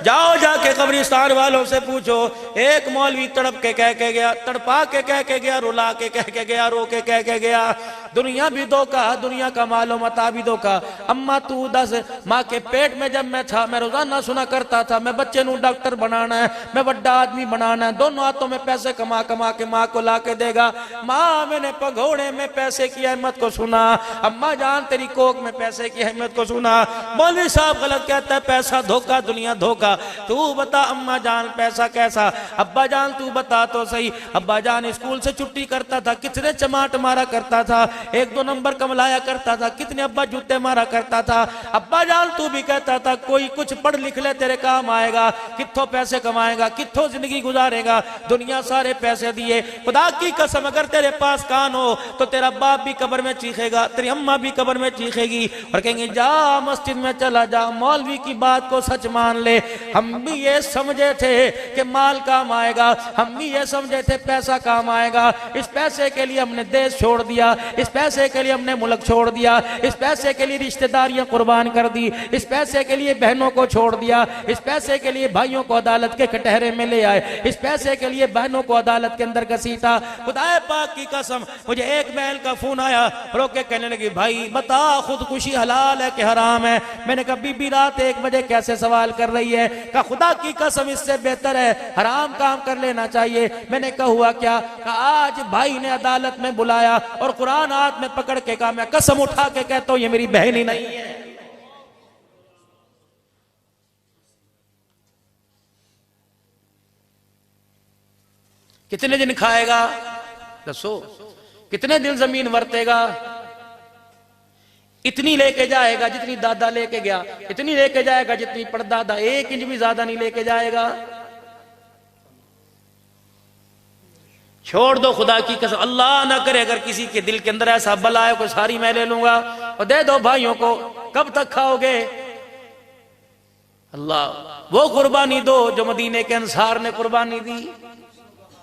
जाओ जाके कब्रिस्तान वालों से पूछो, एक मौलवी तड़प के कह के गया, तड़पा के कह के गया, रुला के कह के गया, रो के कह के गया, दुनिया भी धोखा, दुनिया का मालो मता भी धोखा। अम्मा तू दस, माँ के पेट में जब मैं था, मैं रोजाना सुना करता था मैं बच्चे नू डॉक्टर बनाना है, मैं बड़ा आदमी बनाना है, दोनों हाथों में पैसे कमा कमा के माँ को ला के देगा। माँ मैंने पगोड़े में पैसे की अहमियत को सुना, अम्मा जान तेरी कोक में पैसे की अहमियत को सुना। मौलवी साहब गलत कहता है, पैसा धोखा, दुनिया धोखा। तू बता अम्मा जान पैसा कैसा? अब्बा जान तू बता तो सही। अब्बा जान स्कूल से छुट्टी करता था, कितने चमाट मारा करता था, एक दो नंबर कमलाया करता था, कितने अब्बा जूते मारा करता था। अब्बा जान तू भी कहता था कोई कुछ पढ़ लिख ले तेरे काम आएगा, कित्थों पैसे कमाएगा, कित्थों जिंदगी गुजारेगा, दुनिया सारे पैसे दिए। खुदा की कसम अगर तेरे पास कान हो तो तेरा बाप भी कब्र में चीखेगा, तेरी अम्मा भी कब्र में चीखेगी और कहेंगे जा मस्जिद में चला जा, मौलवी की बात को सच मान ले। हम भी ये समझे थे कि माल काम आएगा, हम भी ये समझे थे पैसा काम आएगा, इस पैसे के लिए हमने देश छोड़ दिया, इस पैसे के लिए हमने मुल्क छोड़ दिया, इस पैसे के लिए रिश्तेदारियां कुर्बान कर दी, इस पैसे के लिए बहनों को छोड़ दिया, इस पैसे के लिए भाइयों को अदालत के कटहरे में ले आए, इस पैसे के लिए बहनों को अदालत के अंदर घसीटा। खुदा पाक की कसम मुझे एक बहन का फोन आया, रोक के कहने लगी भाई बता खुदकुशी हलाल है कि हराम है? मैंने कहा बीबी रात 1 बजे कैसे सवाल कर रही है? कहा खुदा की कसम इससे बेहतर है हराम काम कर लेना चाहिए। मैंने कहा हुआ क्या? कहा आज भाई ने अदालत में बुलाया और कुरान हाथ में पकड़ के कहा मैं कसम उठा के कहता हूं ये मेरी बहन ही नहीं है। कितने दिन खाएगा दसो, कितने दिन जमीन वरतेगा? इतनी लेके जाएगा जितनी दादा लेके गया, इतनी लेके जाएगा जितनी परदादा, 1 इंच भी ज्यादा नहीं लेके जाएगा। छोड़ दो खुदा की कसम, अल्लाह ना करे अगर किसी के दिल के अंदर ऐसा बला है को सारी मैं ले लूंगा और दे दो भाइयों को, कब तक खाओगे? अल्लाह वो कुर्बानी दो जो मदीने के अंसार ने कुर्बानी दी।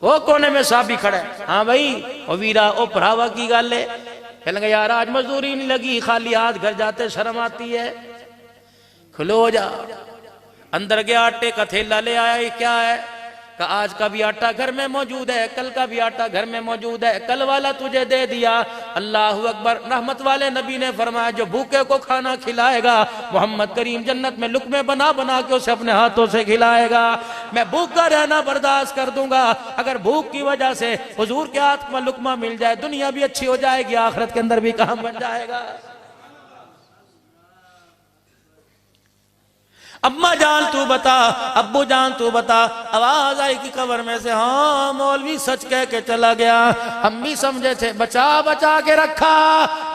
वो कोने में साहब खड़ा है, हाँ भाई ओ वीरा ओ भरावा की गल है? कहने यार आज मजदूरी नहीं लगी, खाली हाथ घर जाते शर्म आती है। खुलो जा, अंदर गया आटे का थैला ले आया, ये क्या है? का आज का भी आटा घर में मौजूद है, कल का भी आटा घर में मौजूद है, कल वाला तुझे दे दिया। अल्लाह अकबर। रहमत वाले नबी ने फरमाया जो भूखे को खाना खिलाएगा मोहम्मद करीम जन्नत में लुकमे बना बना के उसे अपने हाथों से खिलाएगा। मैं भूखा रहना बर्दाश्त कर दूंगा, अगर भूख की वजह से हुजूर के हाथ में लुकमा मिल जाए दुनिया भी अच्छी हो जाएगी, आखिरत के अंदर भी काम बन जाएगा। अम्मा जान तू बता, अब्बू जान तू बता। आवाज आई कि कब्र में से हाँ मौलवी सच कह के चला गया। हम भी समझे थे बचा बचा के रखा,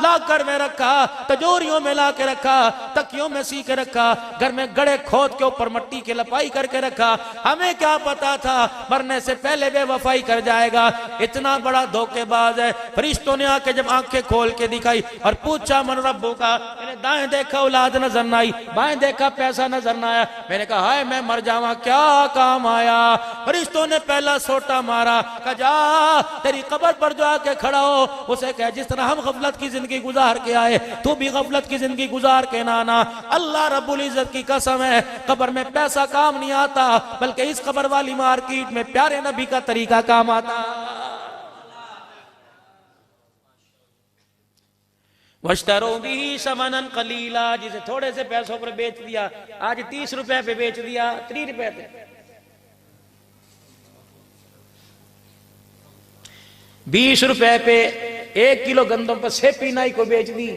लाकर में रखा, तजोरियों में ला के रखा, तकियों में सी के रखा, घर में गड़े खोद के ऊपर मट्टी की लपाई करके रखा। हमें क्या पता था मरने से पहले बेवफाई कर जाएगा। इतना बड़ा धोखेबाज है। फरिश्तों ने आके जब आंखें खोल के दिखाई और पूछा मन रब्बू का, मैंने दाएं देखा औलाद नजर न आई, बाएं देखा पैसा नजर न आया। मैंने कहा हाय मैं मर जावा क्या काम आया। फरिश्तों ने पहला सोटा मारा, कहा जा तेरी कब्र पर जो आके खड़ा हो उसे कह जिस तरह हम गफलत की जिंदगी गुजार के आए तू भी गफलत की जिंदगी गुजार के ना आना। अल्लाह रब्बुल इज्जत की कसम है कब्र में पैसा काम नहीं आता, बल्कि इस कब्र वाली मार्केट में प्यारे नबी का तरीका काम आता। वश्तरो भी समनन कलीला, जिसे थोड़े से पैसों पर बेच दिया आज 30 रुपए पे बेच दिया, 30 रुपए पे। 20 रुपए पे 1 किलो गंदम पर सेपी नाई को बेच दी।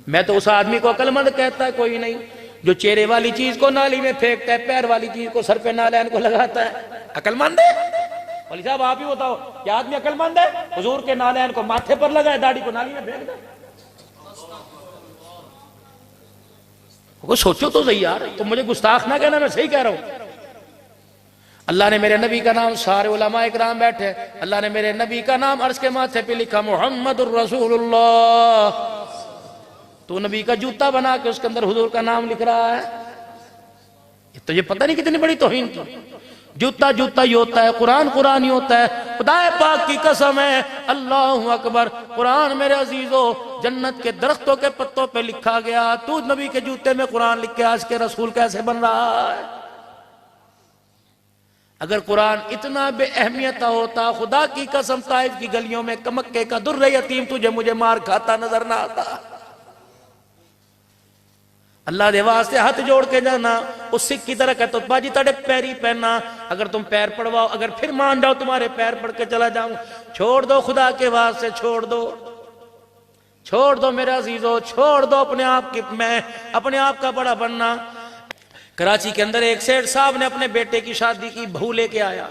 मैं तो उस आदमी को अक्लमंद कहता है कोई नहीं जो चेहरे वाली चीज को नाली में फेंकता है, पैर वाली चीज को सर पे नालैन को लगाता है। अक्लमंद है? मौलवी साहब आप ही बताओ क्या आदमी अक्लमंद है? हुजूर के नालैन को माथे पर लगाए, दाढ़ी को नाली में फेंक दे। वो सोचो तो सही यार, तुम मुझे गुस्ताख ना कहना, मैं सही कह रहा हूं। अल्लाह ने मेरे नबी का नाम, सारे उलमा इकराम बैठे, अल्लाह ने मेरे नबी का नाम अर्श के माथे पे लिखा मुहम्मदुर रसूलुल्लाह। तो नबी का जूता बना के उसके अंदर हुजूर का नाम लिख रहा है। तो ये पता नहीं कितनी बड़ी तौहीन की। जूता जूता ही होता है, कुरान कुरान ही होता है। खुदाए पाक की कसम है, अल्लाह अकबर। कुरान मेरे अजीजों जन्नत के दरख्तों के पत्तों पे लिखा गया, तू नबी के जूते में कुरान लिख के आज के रसूल कैसे बन रहा है? अगर कुरान इतना बेअहमियत होता, खुदा की कसम ताइफ की गलियों में कमक्के का दुर्रे यतीम तुझे मुझे मार खाता नजर ना आता। अल्लाह दे वास्ते हाथ जोड़ के जाना, उस सिख की तरह कहते तो बाजी तेरे पैरी पहनना, अगर तुम पैर पड़वाओ, अगर फिर मान जाओ तुम्हारे पैर पड़ के चला जाऊं, छोड़ दो खुदा के वास्ते, छोड़ दो, छोड़ दो मेरे अजीजों, छोड़ दो अपने आप की, मैं अपने आप का बड़ा बनना। कराची के अंदर एक सेठ साहब ने अपने बेटे की शादी की, बहू लेके आया,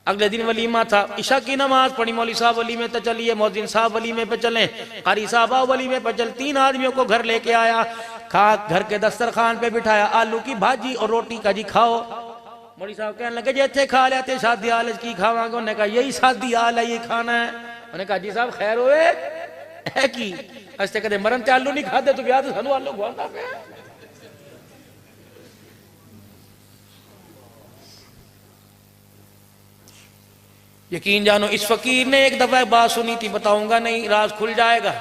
अगले दिन वलीमा था, इशा की नमाज पढ़ी, मौली साहब वलीमे पे चलिए, मौजिन साहब वलीमे पे चले, कारी साहब वलीमे पे चल, 3 आदमियों को घर लेके आया, खा घर के दस्तरखान पे बिठाया, आलू की भाजी और रोटी का जी खाओ। मौली साहब कहने लगे जे इतने खा लेते शादी हाल की खावांगे, उन्होंने कहा यही शादी हाल है, ये खाना है। उन्होंने कहा जी साहब खैर होए है की अस्ते कदे मरन ते आलू नहीं खाते तो ब्याह तो सानू आलू खवांदा पे। यकीन जानो इस फकीर ने एक दफा बात सुनी थी, बताऊंगा नहीं, राज खुल जाएगा।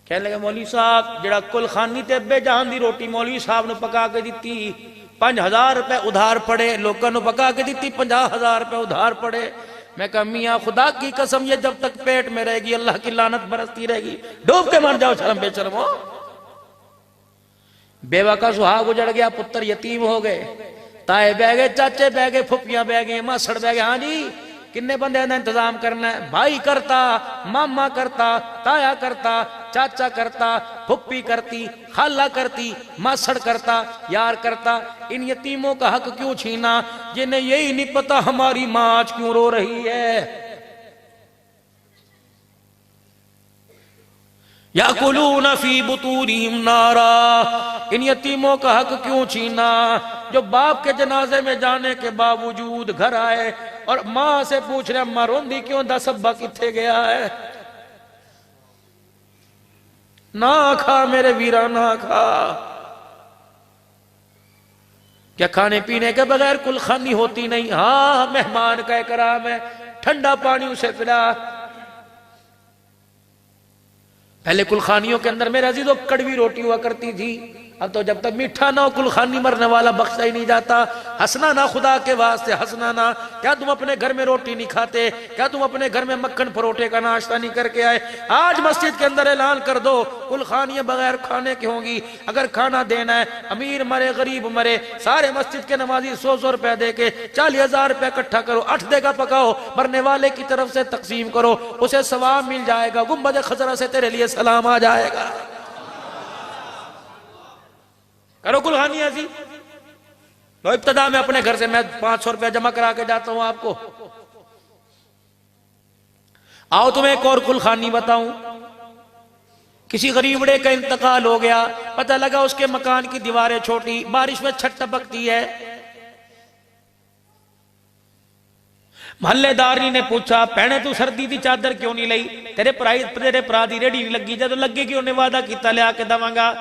कहने लगे मौलवी साहब जड़ा कुल खानी ते अब्बे जहां दी रोटी मौलवी साहब ने पका के दी, 5000 रुपए उधार पड़े, लोगों ने पका के दी, 50,000 रुपए उधार पड़े। मैं कहा मियां खुदा की कसम ये जब तक पेट में रहेगी अल्लाह की लानत बरसती रहेगी, डूब के मर जाओ शर्म बेशर्मो। बेवा का सुहाग उजड़ गया, पुत्र यतीम हो गए, ताए बह गए, चाचे बह गए, फुफियां बह गए, मासड़ बह गए। हाँ जी किन्ने बंदे का इंतजाम करना है? भाई करता, मामा करता, ताया करता, चाचा करता, फुप्पी करती, खाला करती, मासड़ करता, यार करता। इन यतीमों का हक क्यों छीना जिन्हें यही नहीं पता हमारी मां आज क्यों रो रही है। याकुलून फी बुतूनिहिम नारा, इन यतीमों का हक क्यों छीना जो बाप के जनाजे में जाने के बावजूद घर आए और मां से पूछ रहे अम्मा रोंदी क्यों, दस अब्बा किथे गया है। ना खा मेरे वीरा ना खा। क्या खाने पीने के बगैर कुलखानी होती नहीं? हाँ मेहमान का इकराम है, ठंडा पानी उसे पिला। पहले कुलखानियों के अंदर मेरे अजीजों कड़वी रोटी हुआ करती थी, अब तो जब तक मीठा ना हो कुलखानी मरने वाला बख्शा ही नहीं जाता। हंसना ना खुदा के वास्ते, हंसना ना। क्या तुम अपने घर में रोटी नहीं खाते? क्या तुम अपने घर में मक्खन परोठे का नाश्ता नहीं करके आए? आज मस्जिद के अंदर ऐलान कर दो कुलखानियां बगैर खाने की होंगी। अगर खाना देना है, अमीर मरे गरीब मरे, सारे मस्जिद के नमाजी 100 रुपए दे के 40,000 रुपए इकट्ठा करो, 8 देगा पकाओ, मरने वाले की तरफ से तकसीम करो, उसे सवाब मिल जाएगा, गुंबद खजरा से तेरे लिए सलाम आ जाएगा। करो कुलहानी ऐसी। तो इब्तदा में अपने घर से मैं 500 रुपया जमा करा के जाता हूं आपको। आओ तुम्हें एक और कुलखानी बताऊं। किसी गरीबड़े का इंतकाल हो गया, पता लगा उसके मकान की दीवारें छोटी, बारिश में छत टपकती है। मोहल्लेदारी ने पूछा भैने तू सर्दी की चादर क्यों नहीं लाई? तेरे भरा दी रेडी नहीं लगी, जब लगी कि उन्हें वादा किया लिया के दवांगा।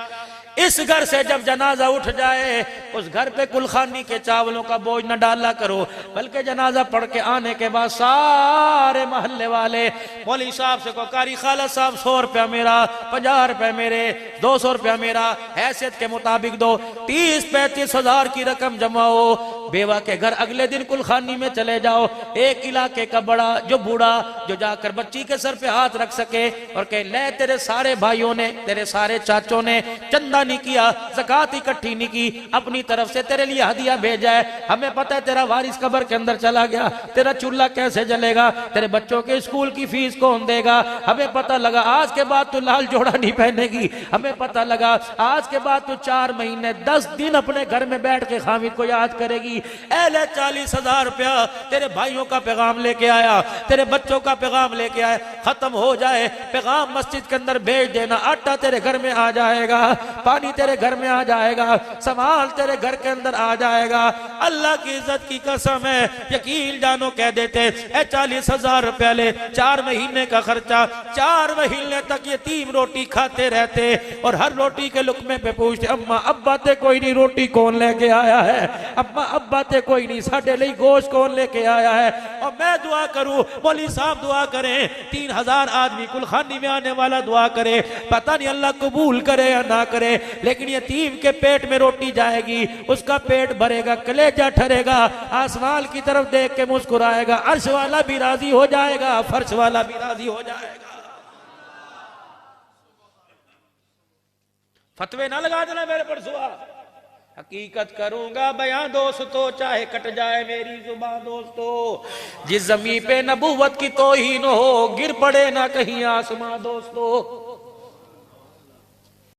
इस घर से जब जनाजा उठ जाए उस घर पे कुलखानी के चावलों का बोझ न डाला करो, बल्कि जनाजा पढ़ के आने के बाद सारे मोहल्ले वाले मौलवी साहब से को कारी खाला साहब 100 रुपया मेरा, 50 रुपया मेरे, 200 रुपया मेरा, हैसियत के मुताबिक दो। 30-35 हजार की रकम जमाओ, बेवा के घर अगले दिन कुलखानी में चले जाओ। एक इलाके का बड़ा जो बूढ़ा जो जाकर बच्ची के सर पे हाथ रख सके और कहे ले तेरे सारे भाइयों ने, तेरे सारे चाचों ने चंदा नहीं किया, ज़कात इकट्ठी नहीं की, अपनी तरफ से तेरे लिए हदिया भेजा है। हमें पता है तेरा वारिस कब्र के अंदर चला गया, तेरा चूल्हा कैसे जलेगा, तेरे बच्चों के स्कूल की फीस कौन देगा। हमें पता लगा आज के बाद तू लाल जोड़ा नहीं पहनेगी। हमें पता लगा आज के बाद तू 4 महीने 10 दिन अपने घर में बैठ के खामिद को याद करेगी। दी। ऐले 40,000 रुपया तेरे भाइयों का पैगाम लेके आया, तेरे बच्चों का पैगाम लेके आया, खत्म हो जाए पैगाम मस्जिद के अंदर भेज देना, आटा तेरे घर में आ जाएगा, पानी तेरे घर में आ जाएगा, सामान तेरे घर के अंदर आ जाएगा। अल्लाह की इज्जत की कसम है, यकीन जानो कह देते 40,000 रुपया ले, 4 महीने का खर्चा, 4 महीने तक यतीम रोटी खाते रहते और हर रोटी के लुकमे पे पूछते अम्मा अब्बा ते कोई नहीं, रोटी कौन लेके आया है, अम्मा अब्बा ते कोई नहीं, साडे लिए गोश्त कौन लेके आया है। और मैं दुआ करूं, मौलवी साहब दुआ करें, 3,000 आदमी कुलखानी में आने वाला दुआ करे, पता नहीं अल्लाह कबूल करे या ना करे, लेकिन यतीम के पेट में रोटी जाएगी, उसका पेट भरेगा, कलेजा ठरेगा, आसमान की तरफ देख के मुस्कुराएगा, अर्श वाला भी राजी हो जाएगा, फर्श वाला भी राजी हो जाएगा। फतवे ना लगा देना मेरे पर सुआ, हकीकत करूंगा बयां दोस्तों, चाहे कट जाए मेरी जुबान दोस्तों। जिस जमीन पे नबूवत की तौहीन हो, गिर पड़े ना कहीं आसमां दोस्तों।